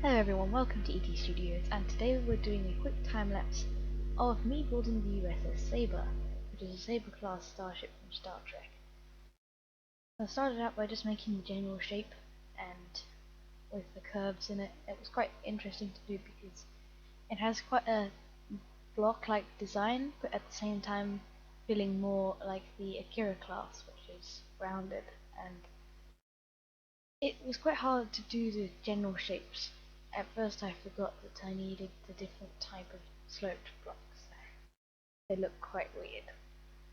Hello everyone, welcome to ET Studios, and today we're doing a quick time-lapse of me building the USS Saber, which is a Saber class starship from Star Trek. I started out by just making the general shape and with the curves in it. It was quite interesting to do because it has quite a block-like design, but at the same time feeling more like the Akira class, which is rounded, and it was quite hard to do the general shapes. At first I forgot that I needed the different type of sloped blocks. They look quite weird.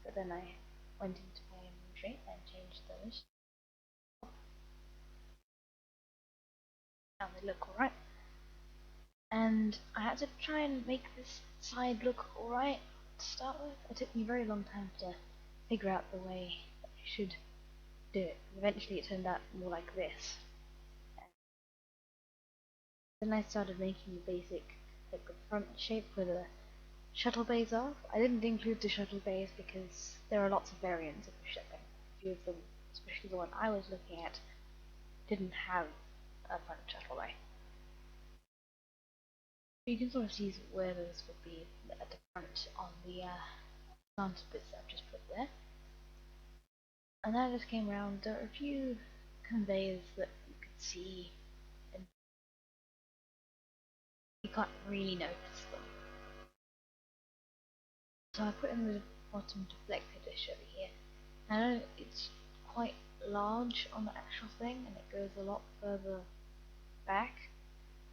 So then I went into my new shape and changed those. Now they look alright. And I had to try and make this side look alright to start with. It took me a very long time to figure out the way that I should do it. Eventually it turned out more like this. Then I started making the basic, like the front shape where the shuttle bays are. I didn't include the shuttle bays because there are lots of variants of the ship, and a few of them, especially the one I was looking at, didn't have a front shuttle bay. You can sort of see where those would be at the front on the slanted bits that I've just put there. And then I just came around. There are a few conveyors that you could see, and you can't really notice them. So I put in the bottom deflector dish over here. I know it's quite large on the actual thing and it goes a lot further back,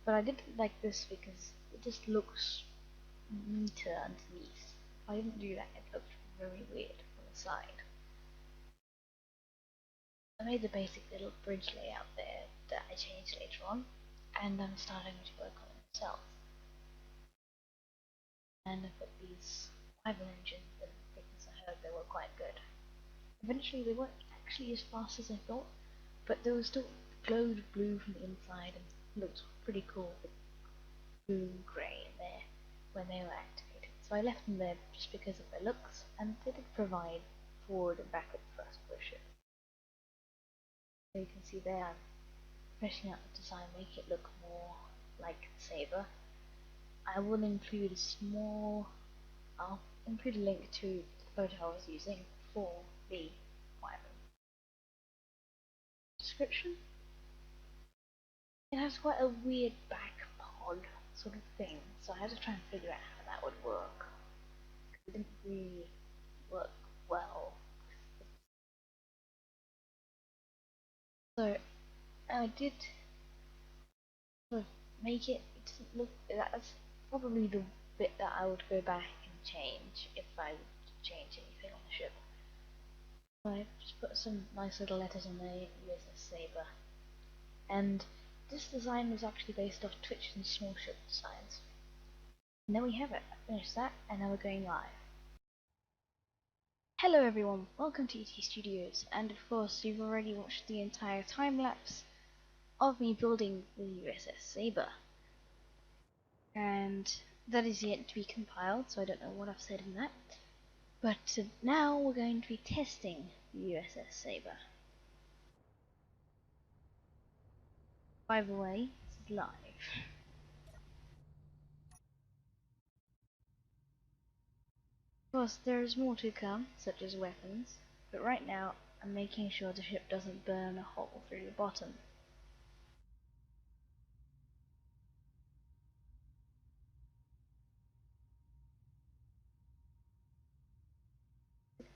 but I did like this because it just looks neater underneath. If I didn't do that, it looked very weird from the side. I made the basic little bridge layout there that I changed later on, and I'm starting to work on it myself. And I put these rival engines in because I heard they were quite good. Eventually they weren't actually as fast as I thought, but they were still glowed blue from the inside and looked pretty cool with blue and grey in there when they were activated. So I left them there just because of their looks, and they did provide forward and backward thrust for a ship. So you can see there I'm fleshing out the design, make it look more like Saber. I'll include a link to the photo I was using for the wireframe. Description? It has quite a weird back pod sort of thing, so I had to try and figure out how that would work. It didn't really work well. So I did sort of make it doesn't look, that's probably the bit that I would go back and change if I would change anything on the ship. So I just put some nice little letters on the USS Saber. And this design was actually based off Twitch and small ship designs. And there we have it. I finished that, and now we're going live. Hello everyone, welcome to ET Studios, and of course you've already watched the entire time-lapse of me building the USS Saber. And that is yet to be compiled, so I don't know what I've said in that. But now we're going to be testing the USS Saber. By the way, it's live. Of course, there is more to come, such as weapons, but right now I'm making sure the ship doesn't burn a hole through the bottom.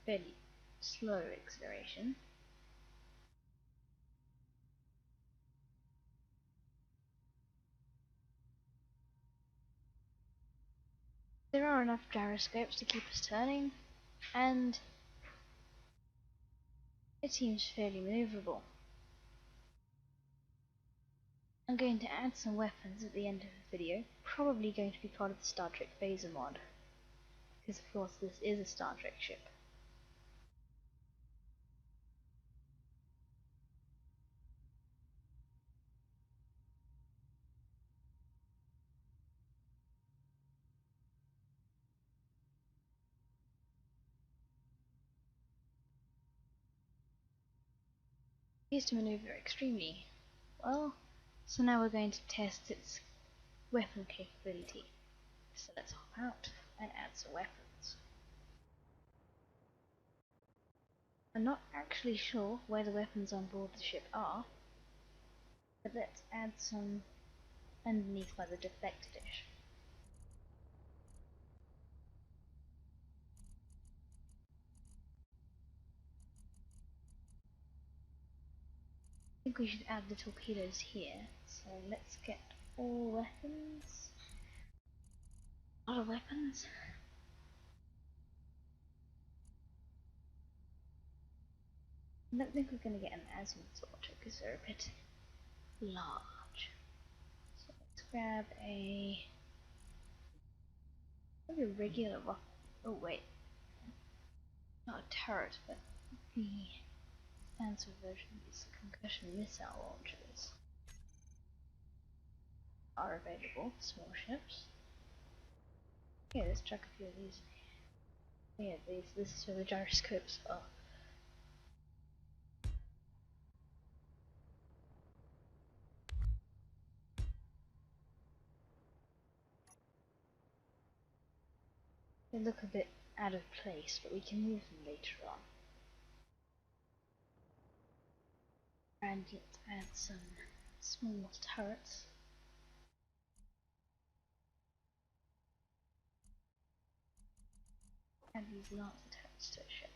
Fairly slow acceleration. There are enough gyroscopes to keep us turning, and it seems fairly maneuverable. I'm going to add some weapons at the end of the video, probably going to be part of the Star Trek Phaser mod, because of course this is a Star Trek ship. It appears to maneuver extremely well. So now we're going to test its weapon capability. So let's hop out and add some weapons. I'm not actually sure where the weapons on board the ship are, but let's add some underneath by the deflector dish. I think we should add the torpedoes here, so let's get all weapons. A lot of weapons. I don't think we're going to get an azimuth launcher because they're a bit large. So let's grab maybe a regular rock. Oh wait, not a turret, but the fancy version of these concussion missile launchers are available. Small ships. Yeah, let's chuck a few of these. Yeah, this is where the gyroscopes are. They look a bit out of place, but we can move them later on. And let's add some small turrets. Add these larger turrets to a ship.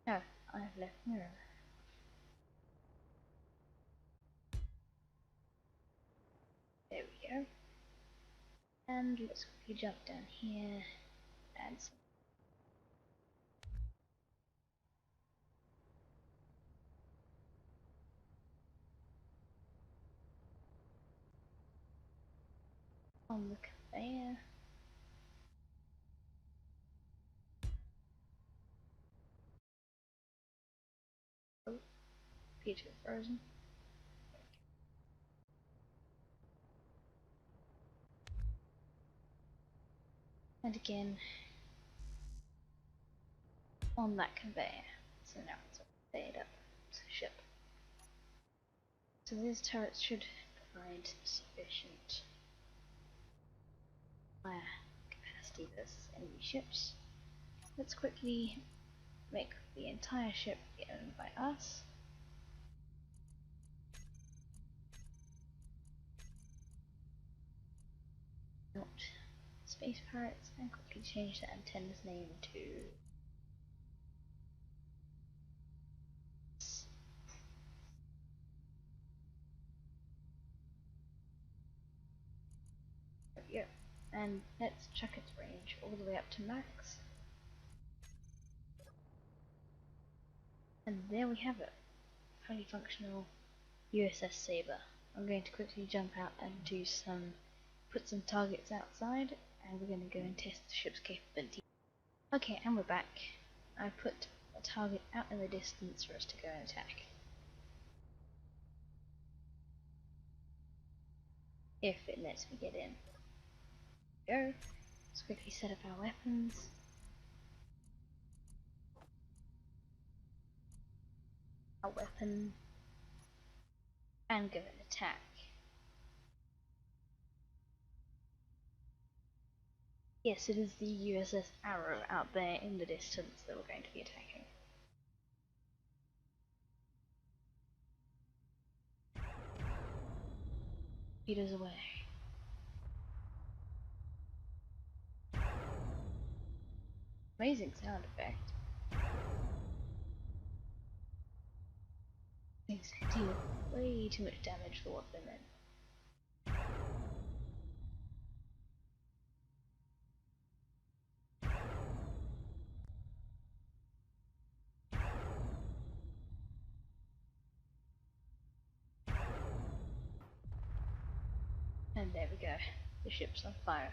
Oh, I have left mirror. There we go. And let's quickly jump down here. Add some. On the conveyor. Oh, Peter frozen. And again on that conveyor. So now it's conveyed up to the ship. So these turrets should provide sufficient fire capacity versus enemy ships. Let's quickly make the entire ship be owned by us. Not space pirates, and quickly change the antenna's name to here. And let's check its range all the way up to max. And there we have it. Fully functional USS Saber. I'm going to quickly jump out and put some targets outside, and we're going to go and test the ship's capability. Okay, and we're back. I put a target out in the distance for us to go and attack. If it lets me get in. Go. Let's quickly set up our weapons. Our weapon. And go and attack. Yes, it is the USS Arrow out there in the distance that we're going to be attacking. Peters away. Amazing sound effect. Things deal way too much damage for what they're meant. And there we go. The ship's on fire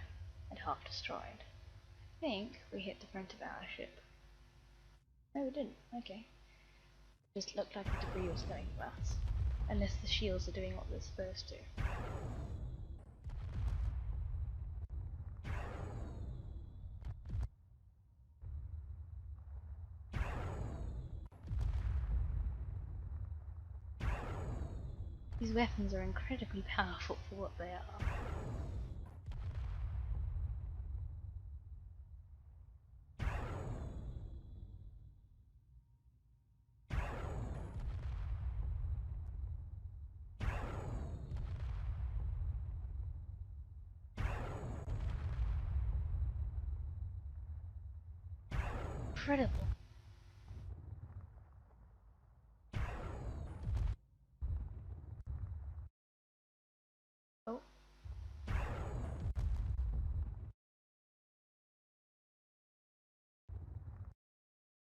and half destroyed. I think we hit the front of our ship. No, we didn't. Okay. It just looked like the debris was coming from us. Unless the shields are doing what they're supposed to. These weapons are incredibly powerful for what they are. Incredible. Oh.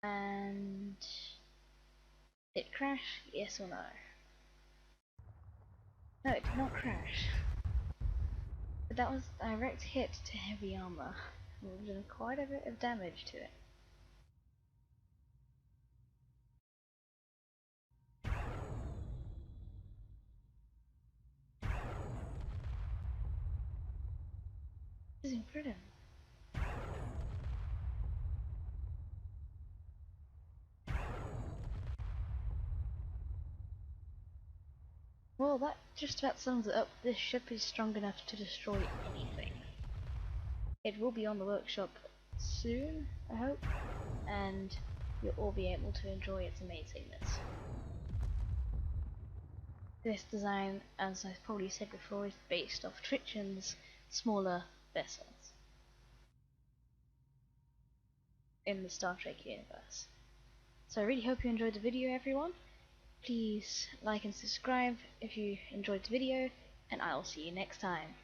And it crashed? Yes or no? No, it did not crash. But that was a direct hit to heavy armor. We've done quite a bit of damage to it. This is incredible. Well, that just about sums it up. This ship is strong enough to destroy anything. It will be on the workshop soon, I hope, and you'll all be able to enjoy its amazingness. This design, as I've probably said before, is based off Trichen's smaller vessels in the Star Trek universe. So I really hope you enjoyed the video, everyone. Please like and subscribe if you enjoyed the video, and I'll see you next time.